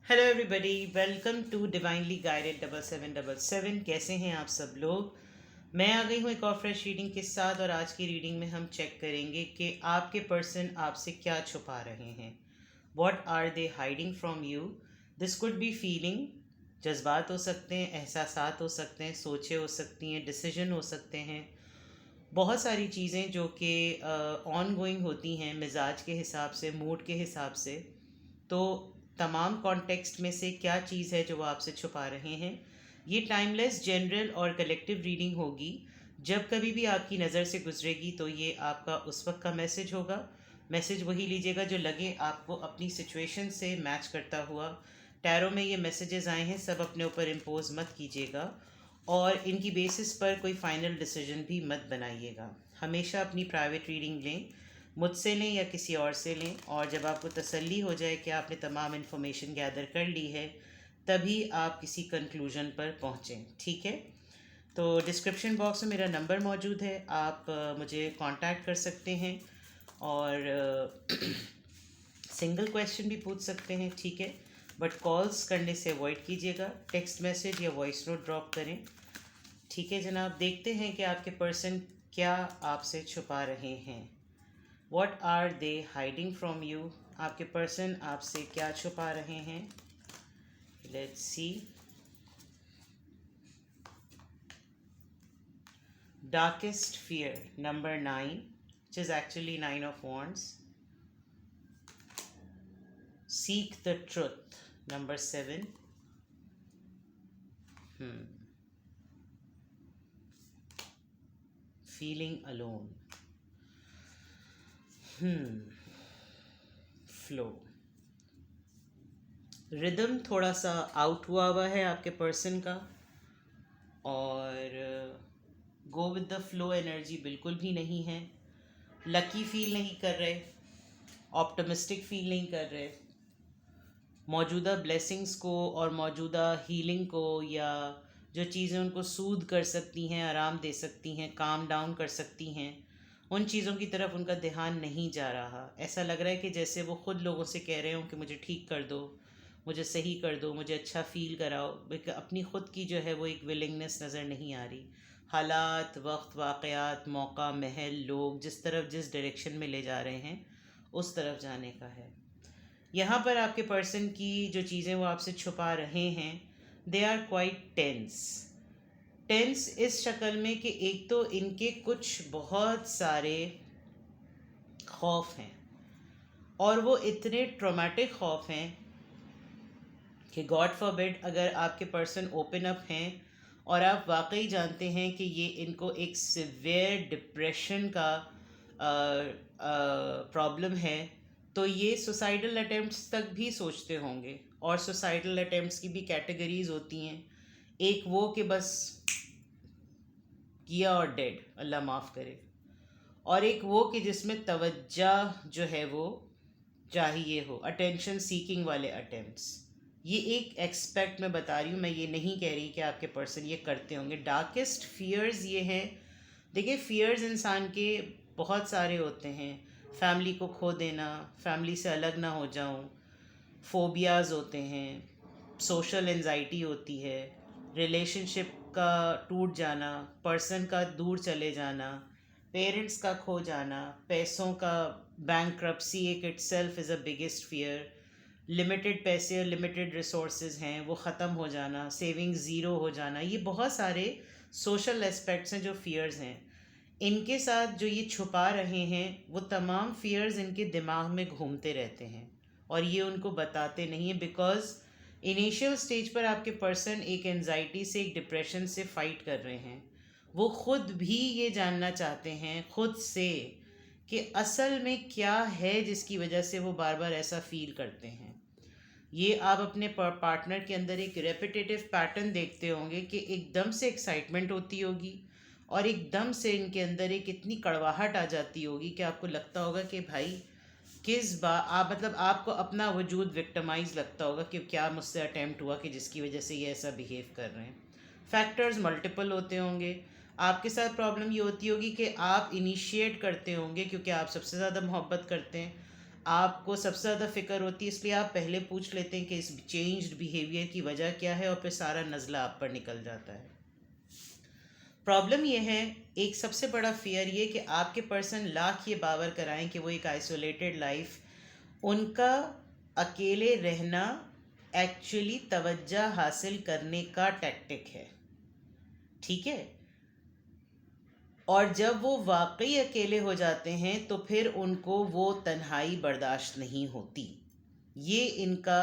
Hello everybody, welcome to divinely guided 7777। कैसे हैं आप सब लोग। मैं आ गई हूँ एक और फ्रेश रीडिंग के साथ, और आज की रीडिंग में हम चेक करेंगे कि आपके पर्सन आपसे क्या छुपा रहे हैं। What are they hiding from you. This could be feeling, जज्बात हो सकते हैं, एहसासात हो सकते हैं, सोचें हो सकती हैं, डिसीजन हो सकते हैं। बहुत सारी चीज़ें जो कि ऑन गोइंग होती हैं मिजाज के हिसाब से, मूड के हिसाब से। तो तमाम कॉन्टेक्स्ट में से क्या चीज़ है जो वो आपसे छुपा रहे हैं। ये टाइमलेस, जनरल और कलेक्टिव रीडिंग होगी। जब कभी भी आपकी नज़र से गुजरेगी तो ये आपका उस वक्त का मैसेज होगा। मैसेज वही लीजिएगा जो लगे आपको अपनी सिचुएशन से मैच करता हुआ। टैरो में ये मैसेजेस आए हैं, सब अपने ऊपर इम्पोज मत कीजिएगा और इनकी बेसिस पर कोई फाइनल डिसीजन भी मत बनाइएगा। हमेशा अपनी प्राइवेट रीडिंग लें, मुझसे लें या किसी और से लें, और जब आपको तसल्ली हो जाए कि आपने तमाम इन्फॉर्मेशन गैदर कर ली है तभी आप किसी कंक्लूजन पर पहुँचें। ठीक है। तो डिस्क्रिप्शन बॉक्स में मेरा नंबर मौजूद है, आप मुझे कांटेक्ट कर सकते हैं और सिंगल क्वेश्चन भी पूछ सकते हैं। ठीक है, बट कॉल्स करने से अवॉइड कीजिएगा। टेक्स्ट मैसेज या वॉइस नोट ड्रॉप करें। ठीक है जनाब, देखते हैं कि आपके पर्सन क्या आपसे छुपा रहे हैं। What are they hiding from you. आपके पर्सन आपसे क्या छुपा रहे हैं। Let's see. Darkest fear number 9, which is actually 9 of wands. Seek the truth number 7. Feeling alone. Flow. Rhythm थोड़ा सा आउट हुआ है आपके पर्सन का, और go with the flow energy बिल्कुल भी नहीं है। लकी फील नहीं कर रहे, ऑप्टिमिस्टिक फील नहीं कर रहे। मौजूदा ब्लेसिंग्स को और मौजूदा हीलिंग को, या जो चीज़ें उनको सूद कर सकती हैं, आराम दे सकती हैं, काम डाउन कर सकती हैं, उन चीज़ों की तरफ उनका ध्यान नहीं जा रहा। ऐसा लग रहा है कि जैसे वो ख़ुद लोगों से कह रहे हों कि मुझे ठीक कर दो, मुझे सही कर दो, मुझे अच्छा फ़ील कराओ। अपनी ख़ुद की जो है वो एक विलिंगनेस नज़र नहीं आ रही। हालात, वक्त, वाक़यात, मौका, महल, लोग जिस तरफ, जिस डायरेक्शन में ले जा रहे हैं उस तरफ जाने का है। यहाँ पर आपके पर्सन की जो चीज़ें वो आपसे छुपा रहे हैं, they are quite tense. Tense इस शक्ल में कि एक तो इनके कुछ बहुत सारे खौफ हैं, और वो इतने ट्रॉमेटिक खौफ हैं कि गॉड फॉरबिड अगर आपके पर्सन ओपन अप हैं और आप वाकई जानते हैं कि ये इनको एक सिवियर डिप्रेशन का प्रॉब्लम है, तो ये सुसाइडल अटेम्प्ट्स तक भी सोचते होंगे। और सुसाइडल अटेम्प्ट्स की भी कैटेगरीज होती हैं। एक वो कि बस किया और डेड, अल्लाह माफ़ करे। और एक वो कि जिसमें तवज्जो जो है वो चाहिए हो, अटेंशन सीकिंग वाले अटेम्प्ट्स। ये एक एक्सपेक्ट मैं बता रही हूँ, मैं ये नहीं कह रही कि आपके पर्सन ये करते होंगे। डार्केस्ट फियर्स ये हैं। देखिए, फियर्स इंसान के बहुत सारे होते हैं। फैमिली को खो देना, फैमिली से अलग ना हो जाऊं, फोबियाज़ होते हैं, सोशल एंजाइटी होती है, रिलेशनशिप का टूट जाना, पर्सन का दूर चले जाना, पेरेंट्स का खो जाना, पैसों का बैंकरप्सी एक itself is a biggest fear. Limited पैसे और लिमिटेड रिसोर्सेज हैं, वो ख़त्म हो जाना, सेविंग्स ज़ीरो हो जाना, ये बहुत सारे सोशल एस्पेक्ट्स हैं जो फियर्स हैं। इनके साथ जो ये छुपा रहे हैं वो तमाम फियर्स इनके दिमाग में घूमते रहते हैं और ये उनको बताते नहीं हैं, बिकॉज इनिशियल स्टेज पर आपके पर्सन एक एनजाइटी से, एक डिप्रेशन से फ़ाइट कर रहे हैं। वो ख़ुद भी ये जानना चाहते हैं ख़ुद से कि असल में क्या है जिसकी वजह से वो बार बार ऐसा फील करते हैं। ये आप अपने पार्टनर के अंदर एक रेपिटेटिव पैटर्न देखते होंगे कि एकदम से एक्साइटमेंट होती होगी और एकदम से इनके अंदर एक इतनी कड़वाहट आ जाती होगी कि आपको लगता होगा कि भाई किस बार आप, मतलब आपको अपना वजूद विक्टिमाइज लगता होगा कि क्या मुझसे अटेम्प्ट हुआ कि जिसकी वजह से ये ऐसा बिहेव कर रहे हैं। फैक्टर्स मल्टीपल होते होंगे। आपके साथ प्रॉब्लम ये होती होगी कि आप इनिशिएट करते होंगे क्योंकि आप सबसे ज़्यादा मोहब्बत करते हैं। आपको सबसे ज़्यादा फ़िक्र होती है, इसलिए आप पहले पूछ लेते हैं कि इस चेंज्ड बिहेवियर की वजह क्या है, और फिर सारा नज़ला आप पर निकल जाता है। प्रॉब्लम ये है, एक सबसे बड़ा फियर ये कि आपके पर्सन लाख ये बावर कराएं कि वो एक आइसोलेटेड लाइफ, उनका अकेले रहना एक्चुअली तवज्जो हासिल करने का टैक्टिक है, ठीक है। और जब वो वाकई अकेले हो जाते हैं तो फिर उनको वो तन्हाई बर्दाश्त नहीं होती। ये इनका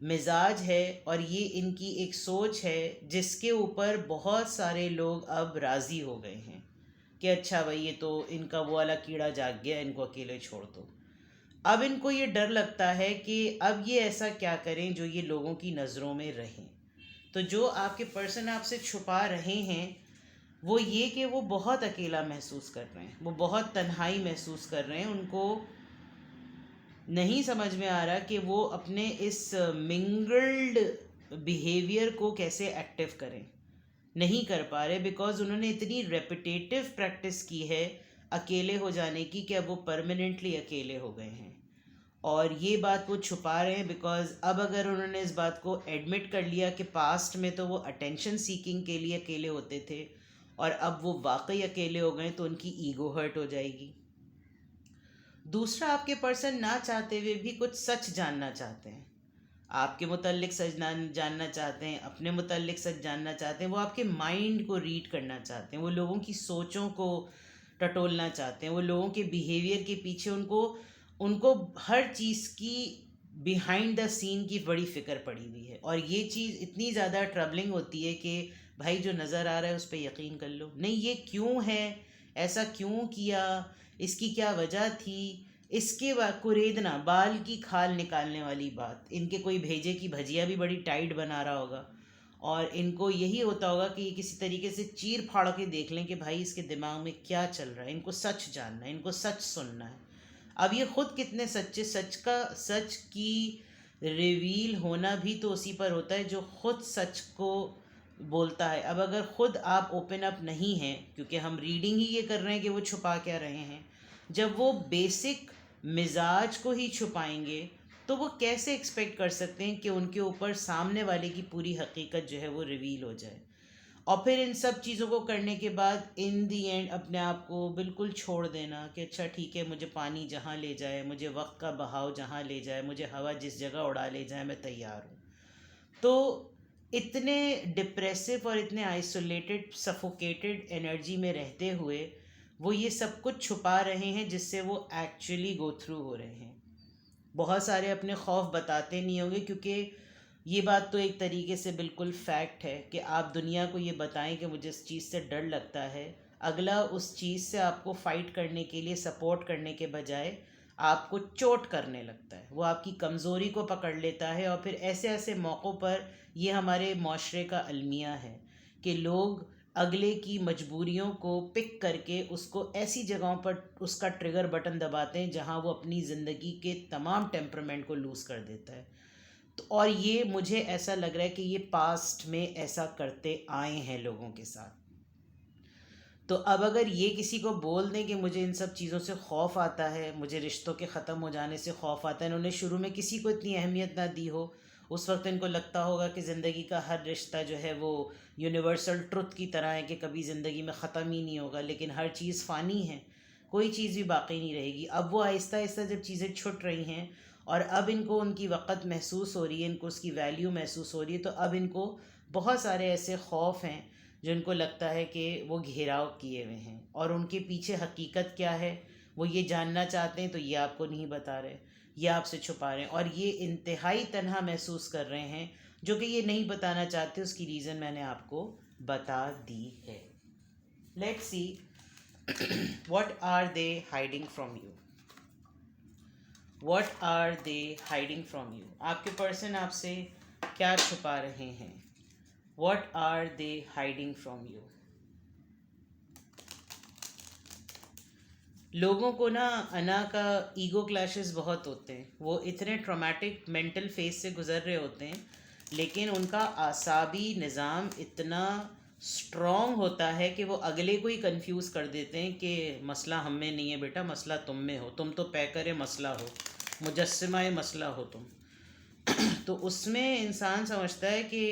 मिजाज है और ये इनकी एक सोच है जिसके ऊपर बहुत सारे लोग अब राज़ी हो गए हैं कि अच्छा भाई ये तो इनका वो वाला कीड़ा जाग गया, इनको अकेले छोड़ दो। अब इनको ये डर लगता है कि अब ये ऐसा क्या करें जो ये लोगों की नज़रों में रहें। तो जो आपके पर्सन आपसे छुपा रहे हैं वो ये कि वो बहुत अकेला महसूस कर रहे हैं, वो बहुत तन्हाई महसूस कर रहे हैं। उनको नहीं समझ में आ रहा कि वो अपने इस मिंगल्ड बिहेवियर को कैसे एक्टिव करें, नहीं कर पा रहे, बिकॉज उन्होंने इतनी रेपिटेटिव प्रैक्टिस की है अकेले हो जाने की कि अब वो परमानेंटली अकेले हो गए हैं। और ये बात वो छुपा रहे हैं बिकॉज अब अगर उन्होंने इस बात को एडमिट कर लिया कि पास्ट में तो वो अटेंशन सीकिंग के लिए अकेले होते थे और अब वो वाकई अकेले हो गए, तो उनकी ईगो हर्ट हो जाएगी। दूसरा, आपके पर्सन ना चाहते हुए भी कुछ सच जानना चाहते हैं, आपके मुतल्लिक सच जानना चाहते हैं, अपने मुतल्लिक सच जानना चाहते हैं। वो आपके माइंड को रीड करना चाहते हैं, वो लोगों की सोचों को टटोलना चाहते हैं, वो लोगों के बिहेवियर के पीछे उनको उनको हर चीज़ की बिहाइंड द सीन की बड़ी फ़िक्र पड़ी हुई है। और ये चीज़ इतनी ज़्यादा ट्रबलिंग होती है कि भाई जो नज़र आ रहा है उस पर यकीन कर लो, नहीं ये क्यों है, ऐसा क्यों किया, इसकी क्या वजह थी, इसके कुरेदना, बाल की खाल निकालने वाली बात। इनके कोई भेजे की भजिया भी बड़ी टाइट बना रहा होगा और इनको यही होता होगा कि ये किसी तरीके से चीर फाड़ के देख लें कि भाई इसके दिमाग में क्या चल रहा है, इनको सच जानना है, इनको सच सुनना है। अब ये खुद कितने सच्चे, सच की रिवील होना भी तो उसी पर होता है जो खुद सच को बोलता है। अब अगर खुद आप ओपन अप नहीं हैं, क्योंकि हम रीडिंग ही ये कर रहे हैं कि वो छुपा क्या रहे हैं, जब वो बेसिक मिजाज को ही छुपाएंगे तो वो कैसे एक्सपेक्ट कर सकते हैं कि उनके ऊपर सामने वाले की पूरी हकीकत जो है वो रिवील हो जाए। और फिर इन सब चीज़ों को करने के बाद इन दी एंड अपने आप को बिल्कुल छोड़ देना कि अच्छा ठीक है, मुझे पानी जहाँ ले जाए, मुझे वक्त का बहाव जहाँ ले जाए, मुझे हवा जिस जगह उड़ा ले जाए, मैं तैयार हूँ। तो इतने डिप्रेसिव और इतने आइसोलेटेड, सफोकेटेड एनर्जी में रहते हुए वो ये सब कुछ छुपा रहे हैं जिससे वो एक्चुअली गो थ्रू हो रहे हैं। बहुत सारे अपने खौफ बताते नहीं होंगे, क्योंकि ये बात तो एक तरीके से बिल्कुल फैक्ट है कि आप दुनिया को ये बताएं कि मुझे इस चीज़ से डर लगता है, अगला उस चीज़ से आपको फ़ाइट करने के लिए सपोर्ट करने के बजाय आपको चोट करने लगता है, वो आपकी कमज़ोरी को पकड़ लेता है। और फिर ऐसे ऐसे मौक़ों पर ये हमारे माशरे का अलमिया है कि लोग अगले की मजबूरियों को पिक करके उसको ऐसी जगहों पर उसका ट्रिगर बटन दबाते हैं जहां वो अपनी ज़िंदगी के तमाम टेम्परामेंट को लूज़ कर देता है। तो और ये मुझे ऐसा लग रहा है कि ये पास्ट में ऐसा करते आए हैं लोगों के साथ। तो अब अगर ये किसी को बोल दें कि मुझे इन सब चीज़ों से खौफ आता है, मुझे रिश्तों के ख़त्म हो जाने से खौफ आता है, इन्होंने शुरू में किसी को इतनी अहमियत ना दी हो, उस वक्त इनको लगता होगा कि ज़िंदगी का हर रिश्ता जो है वो यूनिवर्सल ट्रुथ की तरह है कि कभी ज़िंदगी में ख़त्म ही नहीं होगा, लेकिन हर चीज़ फ़ानी है, कोई चीज़ भी बाकी नहीं रहेगी। अब वो आहिस्ता आहिस्ता जब चीज़ें छुट रही हैं और अब इनको उनकी वक़्त महसूस हो रही है, इनको उसकी वैल्यू महसूस हो रही है, तो अब इनको बहुत सारे ऐसे खौफ हैं जो इनको लगता है कि वो घेराव किए हुए हैं और उनके पीछे हकीकत क्या है वो ये जानना चाहते हैं, तो ये आपको नहीं बता रहे, ये आपसे छुपा रहे हैं और ये इंतहाई तन्हा महसूस कर रहे हैं। जो कि ये नहीं बताना चाहते, उसकी रीज़न मैंने आपको बता दी है। Let's see what are they hiding from you, what are they hiding from you. आपके पर्सन आपसे क्या छुपा रहे हैं? What are they hiding from you? लोगों को ना अना का ईगो क्लैशेस बहुत होते हैं, वो इतने ट्रॉमेटिक मेंटल फेज से गुज़र रहे होते हैं, लेकिन उनका आसाबी निज़ाम इतना स्ट्रॉन्ग होता है कि वो अगले को ही कंफ्यूज कर देते हैं कि मसला हम में नहीं है बेटा, मसला तुम में हो, तुम तो पैकर मसला हो, मुजस्समा मसला हो तुम। तो उसमें इंसान समझता है कि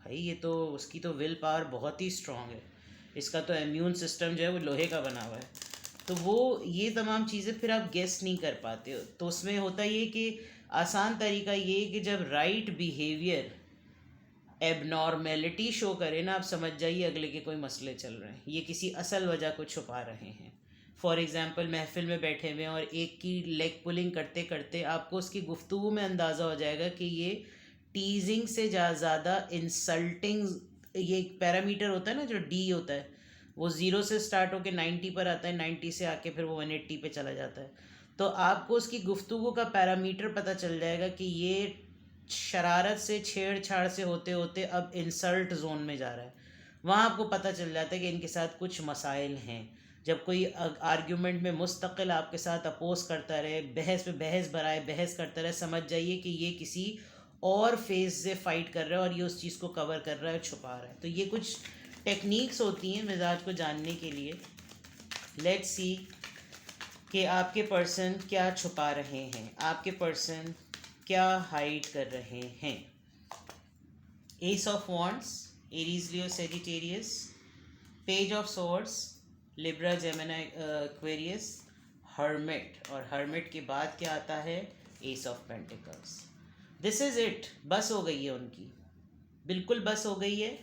भाई ये तो उसकी तो विल पावर बहुत ही स्ट्रांग है, इसका तो इम्यून सिस्टम जो है वो लोहे का बना हुआ है। तो वो ये तमाम चीज़ें फिर आप गेस नहीं कर पाते हो। तो उसमें होता ये कि आसान तरीका ये कि जब राइट बिहेवियर एबनॉर्मेलिटी शो करे ना, आप समझ जाइए अगले के कोई मसले चल रहे हैं, ये किसी असल वजह को छुपा रहे हैं। फॉर एग्ज़ाम्पल महफिल में बैठे हुए हैं और एक की लेग पुलिंग करते करते आपको उसकी गुफ्तगू में अंदाज़ा हो जाएगा कि ये टीजिंग से ज़्यादा इंसल्टिंग, ये एक पैरामीटर होता है ना जो डी होता है, वो 0 से स्टार्ट होकर 90 पर आता है, 90 से आके फिर वो 180 पे चला जाता है। तो आपको उसकी गुफ्तगू का पैरामीटर पता चल जाएगा कि ये शरारत से छेड़छाड़ से होते होते अब इंसल्ट जोन में जा रहा है। वहाँ आपको पता चल जाता है कि इनके साथ कुछ मसाइल हैं। जब कोई आर्ग्यूमेंट में मुस्तकिल आपके साथ अपोज करता रहे, बहस पे बहस बराए बहस करता रहे, समझ जाइए कि ये किसी और फेज से फाइट कर रहा है और ये उस चीज़ को कवर कर रहा है, छुपा रहा है। तो ये कुछ टेक्निक्स होती हैं मिजाज को जानने के लिए। लेट्स सी कि आपके पर्सन क्या छुपा रहे हैं, आपके पर्सन क्या हाइड कर रहे हैं। S of wands, Aries Leo Sagittarius, page of swords, Libra Gemini Aquarius, hermit, और हर्मिट के बाद क्या आता है, S of pentacles. This is it, बस हो गई है उनकी, बिल्कुल बस हो गई है।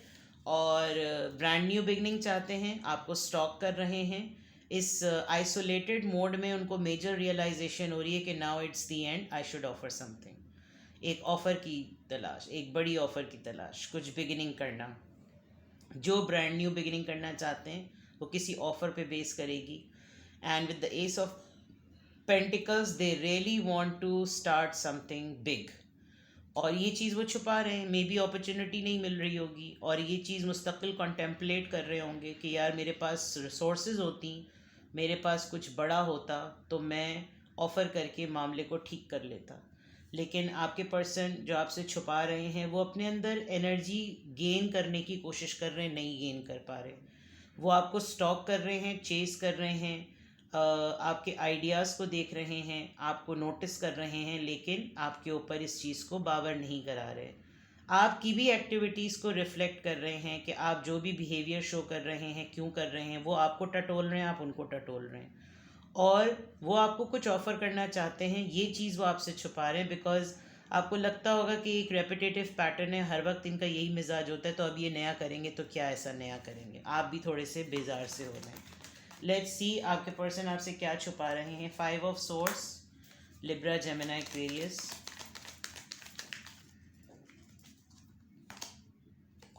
और ब्रांड न्यू बिगनिंग चाहते हैं, आपको स्टॉक कर रहे हैं। इस आइसोलेटेड मोड में उनको मेजर रियलाइजेशन हो रही है कि now it's the end, I should offer something. एक ऑफ़र की तलाश, एक बड़ी ऑफ़र की तलाश, कुछ बिगिनिंग करना। जो ब्रांड न्यू बिगिनिंग करना चाहते हैं वो किसी ऑफ़र पे बेस करेगी। And with the ace of pentacles they really want to start something big. और ये चीज़ वो छुपा रहे हैं, मे बी अपॉर्चुनिटी नहीं मिल रही होगी, और ये चीज़ मुस्तकिल कॉन्टेम्पलेट कर रहे होंगे कि यार मेरे पास रिसोर्सेज होती, मेरे पास कुछ बड़ा होता तो मैं ऑफ़र करके मामले को ठीक कर लेता। लेकिन आपके पर्सन जो आपसे छुपा रहे हैं वो अपने अंदर एनर्जी गेन करने की कोशिश कर रहे हैं, नहीं गेन कर पा रहे। वो आपको स्टॉक कर रहे हैं, चेस कर रहे हैं, आपके आइडियाज़ को देख रहे हैं, आपको नोटिस कर रहे हैं, लेकिन आपके ऊपर इस चीज़ को बावर नहीं करा रहे। आपकी भी एक्टिविटीज़ को रिफ़्लेक्ट कर रहे हैं कि आप जो भी बिहेवियर शो कर रहे हैं क्यों कर रहे हैं, वो आपको टटोल रहे हैं, आप उनको टटोल रहे हैं। और वो आपको कुछ ऑफ़र करना चाहते हैं, ये चीज़ वो आपसे छुपा रहे हैं, बिकॉज़ आपको लगता होगा कि एक रेपिटेटिव पैटर्न है, हर वक्त इनका यही मिजाज होता है, तो अब ये नया करेंगे तो क्या ऐसा नया करेंगे। आप भी थोड़े से बेजार से हो रहे हैं। लेट्स सी आपके पर्सन आपसे क्या छुपा रहे हैं। 5 of swords, Libra Gemini Aquarius,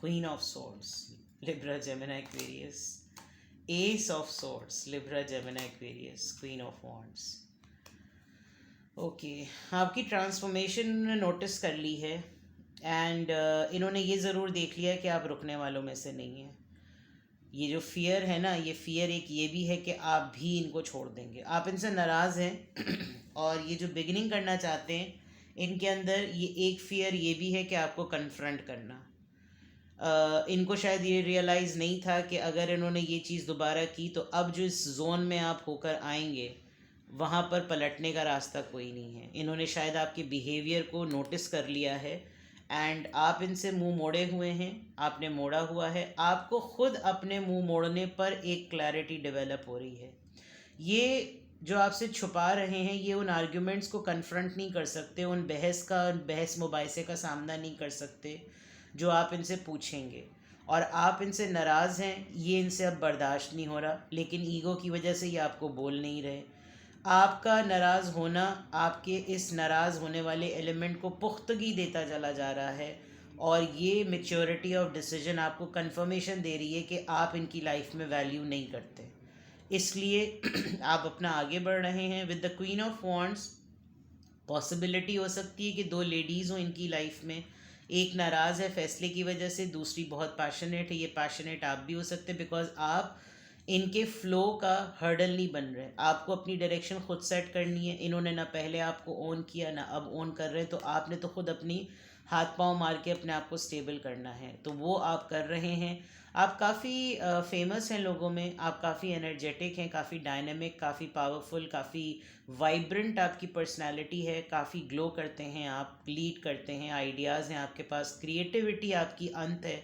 queen of swords, Libra Gemini Aquarius, S of swords, Libra Gemini Aquarius, queen of wands. Okay, आपकी ट्रांसफॉर्मेशन नोटिस कर ली है। एंड इन्होंने ये ज़रूर देख लिया कि आप रुकने वालों में से नहीं हैं। ये जो फ़ियर है ना, ये फ़ियर एक ये भी है कि आप भी इनको छोड़ देंगे, आप इनसे नाराज़ हैं। और ये जो बिगिनिंग करना चाहते हैं, इनके अंदर ये एक फ़ियर ये भी है कि आपको कन्फ्रंट करना। इनको शायद ये रियलाइज़ नहीं था कि अगर इन्होंने ये चीज़ दोबारा की तो अब जो इस जोन में आप होकर आएंगे वहाँ पर पलटने का रास्ता कोई नहीं है। इन्होंने शायद आपके बिहेवियर को नोटिस कर लिया है एंड आप इनसे मुंह मोड़े हुए हैं, आपने मोड़ा हुआ है। आपको ख़ुद अपने मुंह मोड़ने पर एक क्लैरिटी डेवलप हो रही है। ये जो आपसे छुपा रहे हैं ये उन आर्ग्यूमेंट्स को कन्फ्रंट नहीं कर सकते, उन बहस मुबाहिसे का सामना नहीं कर सकते जो आप इनसे पूछेंगे। और आप इनसे नाराज़ हैं, ये इनसे अब बर्दाश्त नहीं हो रहा, लेकिन ईगो की वजह से ये आपको बोल नहीं रहे। आपका नाराज़ होना आपके इस नाराज़ होने वाले एलिमेंट को पुख्तगी देता चला जा रहा है, और ये मैच्योरिटी ऑफ डिसीजन आपको कंफर्मेशन दे रही है कि आप इनकी लाइफ में वैल्यू नहीं करते। इसलिए आप अपना आगे बढ़ रहे हैं। With the queen of wands possibility हो सकती है कि 2 लेडीज़ हों इनकी लाइफ में। एक नाराज़ है फैसले की वजह से, दूसरी बहुत पैशनेट है। ये पैशनेट आप भी हो सकते हैं बिकॉज आप इनके फ्लो का हर्डल नहीं बन रहा है। आपको अपनी डायरेक्शन खुद सेट करनी है। इन्होंने ना पहले आपको ऑन किया ना अब ऑन कर रहे हैं, तो आपने तो खुद अपनी हाथ पांव मार के अपने आप को स्टेबल करना है, तो वो आप कर रहे हैं। आप काफ़ी फेमस हैं लोगों में, आप काफ़ी एनर्जेटिक हैं, काफ़ी डायनेमिक, काफ़ी पावरफुल, काफ़ी वाइब्रेंट आपकी पर्सनालिटी है, काफ़ी ग्लो करते हैं, आप लीड करते हैं, आइडियाज़ हैं आपके पास, क्रिएटिविटी आपकी अंत है।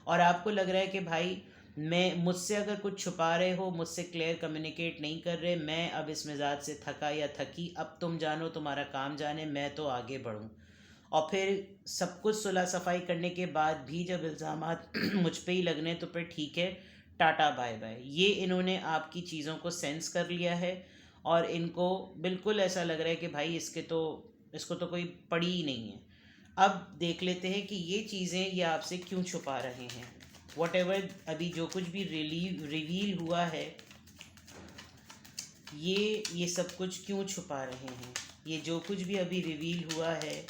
और आपको लग रहा है कि भाई मैं मुझसे अगर कुछ छुपा रहे हो, मुझसे क्लियर कम्युनिकेट नहीं कर रहे, मैं अब इस मिजाज से थका या थकी, अब तुम जानो तुम्हारा काम जाने, मैं तो आगे बढ़ूं। और फिर सब कुछ सुलह सफाई करने के बाद भी जब इल्ज़ामात मुझ पे ही लगने, तो फिर ठीक है, टाटा बाय बाय। ये इन्होंने आपकी चीज़ों को सेंस कर लिया है और इनको बिल्कुल ऐसा लग रहा है कि भाई इसको तो कोई पड़ी ही नहीं है। अब देख लेते हैं कि ये चीज़ें ये आपसे क्यों छुपा रहे हैं। वॉट एवर अभी जो कुछ भी रिवील हुआ है, ये सब कुछ क्यों छुपा रहे हैं। ये जो कुछ भी अभी रिवील हुआ है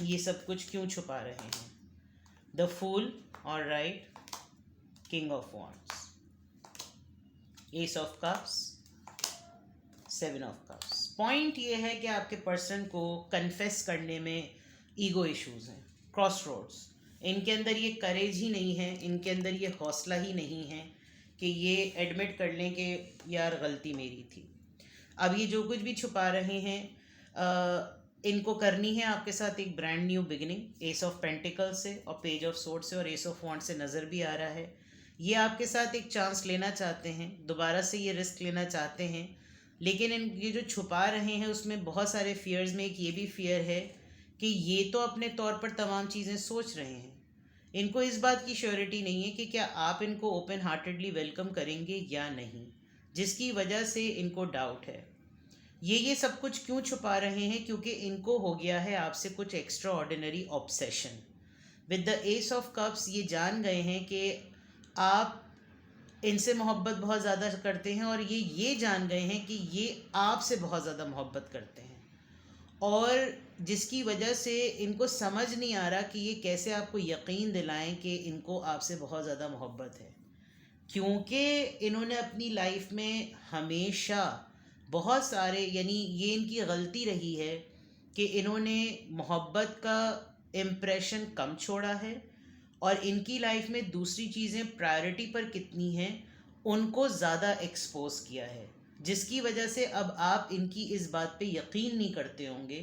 ये सब कुछ क्यों छुपा रहे हैं। The fool, all right, king of wands, ace of cups, seven of cups. Point ये है कि आपके पर्सन को कन्फेस करने में ईगो इश्यूज हैं, क्रॉस रोड्स। इनके अंदर ये करेज ही नहीं है, इनके अंदर ये हौसला ही नहीं है कि ये एडमिट कर लें कि यार गलती मेरी थी। अब ये जो कुछ भी छुपा रहे हैं, इनको करनी है आपके साथ एक brand new beginning, S of pentacle से और पेज ऑफ सोर्ड से और एस ऑफ वॉन्ड से नज़र भी आ रहा है। ये आपके साथ एक चांस लेना चाहते हैं, दोबारा से ये रिस्क लेना चाहते हैं, लेकिन ये जो छुपा रहे हैं उसमें बहुत सारे फियर्स में एक ये भी फियर है कि ये तो अपने तौर पर तमाम चीज़ें सोच रहे हैं, इनको इस बात की श्योरिटी नहीं है कि क्या आप इनको ओपन हार्टेडली वेलकम करेंगे या नहीं, जिसकी वजह से इनको डाउट है। ये सब कुछ क्यों छुपा रहे हैं, क्योंकि इनको हो गया है आपसे कुछ extra ordinary obsession. With the ace of cups ये जान गए हैं कि आप इनसे मोहब्बत बहुत ज़्यादा करते हैं और ये जान गए हैं कि ये आपसे बहुत ज़्यादा मोहब्बत करते हैं, और जिसकी वजह से इनको समझ नहीं आ रहा कि ये कैसे आपको यकीन दिलाएं कि इनको आपसे बहुत ज़्यादा मोहब्बत है। क्योंकि इन्होंने अपनी लाइफ में हमेशा बहुत सारे, यानी ये इनकी गलती रही है कि इन्होंने मोहब्बत का इम्प्रेशन कम छोड़ा है और इनकी लाइफ में दूसरी चीज़ें प्रायोरिटी पर कितनी हैं उनको ज़्यादा एक्सपोज किया है, जिसकी वजह से अब आप इनकी इस बात पे यकीन नहीं करते होंगे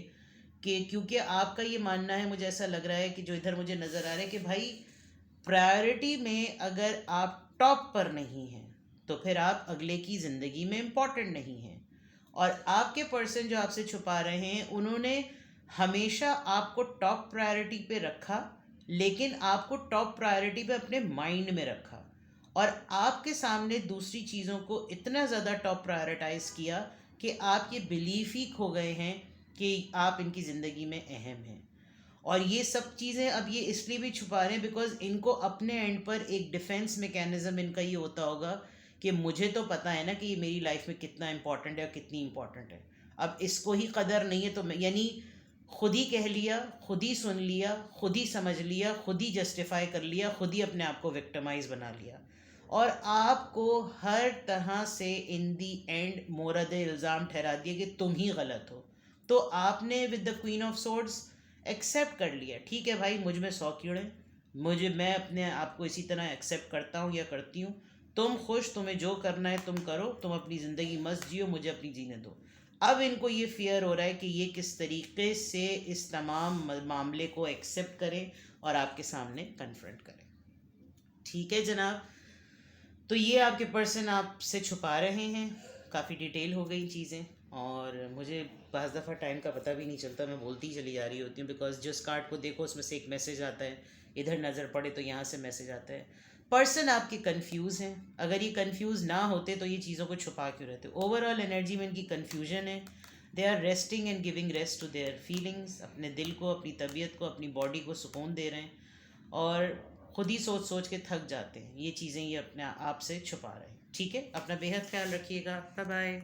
कि, क्योंकि आपका ये मानना है, मुझे ऐसा लग रहा है कि जो इधर मुझे नज़र आ रहा है कि भाई प्रायोरिटी में अगर आप टॉप पर नहीं हैं तो फिर आप अगले की ज़िंदगी में इम्पॉर्टेंट नहीं हैं। और आपके पर्सन जो आपसे छुपा रहे हैं उन्होंने हमेशा आपको टॉप प्रायोरिटी पे रखा, लेकिन आपको टॉप प्रायोरिटी पे अपने माइंड में रखा और आपके सामने दूसरी चीज़ों को इतना ज़्यादा टॉप प्रायोरिटाइज किया कि आप ये बिलीफ ही खो गए हैं कि आप इनकी ज़िंदगी में अहम हैं। और ये सब चीज़ें अब ये इसलिए भी छुपा रहे हैं बिकॉज इनको अपने एंड पर एक डिफेंस मैकेनिज्म इनका ये होता होगा कि मुझे तो पता है ना कि ये मेरी लाइफ में कितना इंपॉर्टेंट है और कितनी इंपॉर्टेंट है। अब इसको ही कदर नहीं है तो मैं, यानी खुद ही कह लिया, खुद ही सुन लिया, खुद ही समझ लिया, खुद ही जस्टिफाई कर लिया, खुद ही अपने आप को विक्टिमाइज बना लिया और आपको हर तरह से इन दी एंड मोरद इल्ज़ाम ठहरा दिया कि तुम ही गलत हो। तो आपने with the queen of swords accept कर लिया, ठीक है भाई मुझ में 100 कीड़े, मैं अपने आप को इसी तरह एक्सेप्ट करता हूँ या करती हूँ, तुम खुश, तुम्हें जो करना है तुम करो, तुम अपनी ज़िंदगी मस्त जियो, मुझे अपनी जीने दो। अब इनको ये फियर हो रहा है कि ये किस तरीके से इस तमाम मामले को एक्सेप्ट करें और आपके सामने कन्फ्रंट करें। ठीक है जनाब, तो ये आपके पर्सन आपसे छुपा रहे हैं। काफ़ी डिटेल हो गई चीज़ें और मुझे बाज़ दफ़ा टाइम का पता भी नहीं चलता, मैं बोलती ही चली जा रही होती हूँ बिकॉज जिस कार्ड को देखो उसमें से एक मैसेज आता है, इधर नज़र पड़े तो यहाँ से मैसेज आता है। पर्सन आपके कंफ्यूज हैं, अगर ये कंफ्यूज ना होते तो ये चीज़ों को छुपा क्यों रहते। ओवरऑल एनर्जी में इनकी कन्फ्यूजन है, they are resting and giving rest to their feelings, अपने दिल को, अपनी तबीयत को, अपनी बॉडी को सुकून दे रहे हैं और खुद ही सोच सोच के थक जाते हैं। ये चीज़ें ये अपने आप से छुपा रहे हैं। ठीक है, अपना बेहद ख्याल रखिएगा, बाय बाय।